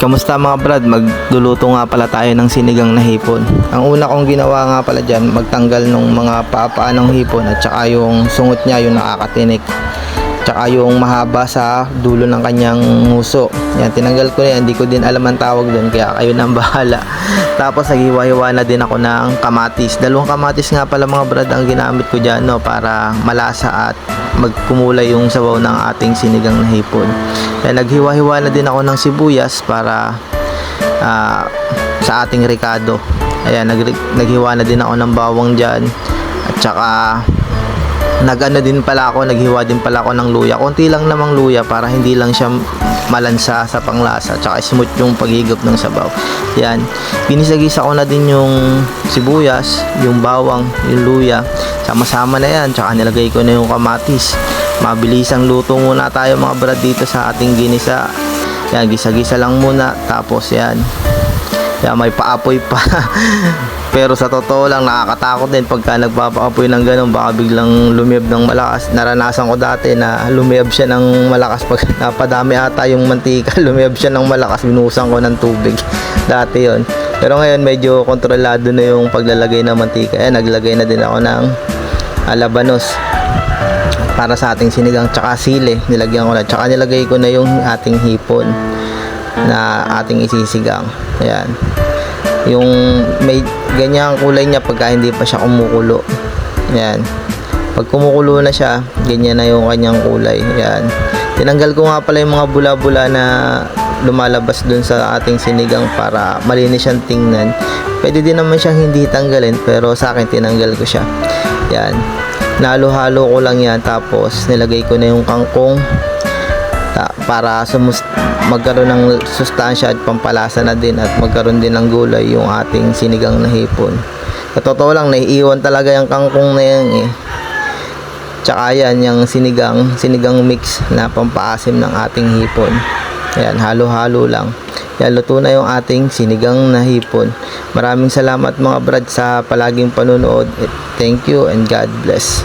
Kamusta mga brad? Magluluto nga pala tayo ng sinigang na hipon. Ang una kong ginawa nga pala dyan, magtanggal ng mga papaan ng hipon at saka yung sungot niya, yung nakakatinik. Tsaka yung mahaba sa dulo ng kanyang nguso. Yan, tinanggal ko na yan. Hindi ko din alam ang tawag doon, kaya kayo nang bahala. Tapos naghiwa-hiwa na din ako ng kamatis. Dalawang kamatis nga pala mga brad ang ginamit ko dyan, no, para malasa at magkumulay yung sabaw ng ating sinigang na hipon. Kaya naghiwa-hiwa na din ako ng sibuyas para sa ating ricado. Ayan, naghiwa na din ako ng bawang dyan. At saka naghiwa din pala ako ng luya. Konti lang namang luya para hindi lang siya malansa sa panglasa. At saka smooth yung paghigop ng sabaw. Yan. Ginisagisa ko na din yung sibuyas, yung bawang, yung luya. Sama-sama na yan. Tsaka nilagay ko na yung kamatis. Mabilisang luto muna tayo mga brad dito sa ating ginisa. Yan, gisa-gisa lang muna. Tapos yan. Yan, may paapoy pa. Pero sa totoo lang, nakakatakot din pagka nagpapaapoy ng ganun. Baka biglang lumiyab ng malakas. Naranasan ko dati na lumiyab siya ng malakas. Pag napadami ata yung mantika, lumiyab siya ng malakas. Binuhusan ko ng tubig. Dati yon. Pero ngayon, medyo kontrolado na yung paglalagay ng mantika. Ayan, naglagay na din ako ng labanos para sa ating sinigang. Tsaka sili, nilagyan ko na. Tsaka nilagay ko na yung ating hipon na ating isisigang. Ayan. Yung may ganyang kulay niya pagka hindi pa siya kumukulo. Ayan. Pag kumukulo na siya, ganyan na yung kanyang kulay. Ayan. Tinanggal ko nga pala yung mga bula-bula na lumalabas dun sa ating sinigang para malinis siyang tingnan. Pwede din naman siyang hindi tanggalin, pero sa akin tinanggal ko siya. Ayan. Nalo-halo ko lang yan, tapos nilagay ko na yung kangkong para magkaroon ng sustansya at pampalasa na din, at magkaroon din ng gulay yung ating sinigang na hipon. Sa totoo lang, naiiwan talaga yung kangkong na yan eh. Tsaka yan, yung sinigang mix na pampaasim ng ating hipon. Ayan, halo-halo lang. Yan, luto na yung ating sinigang na hipon. Maraming salamat mga brad sa palaging panunood. Thank you and God bless.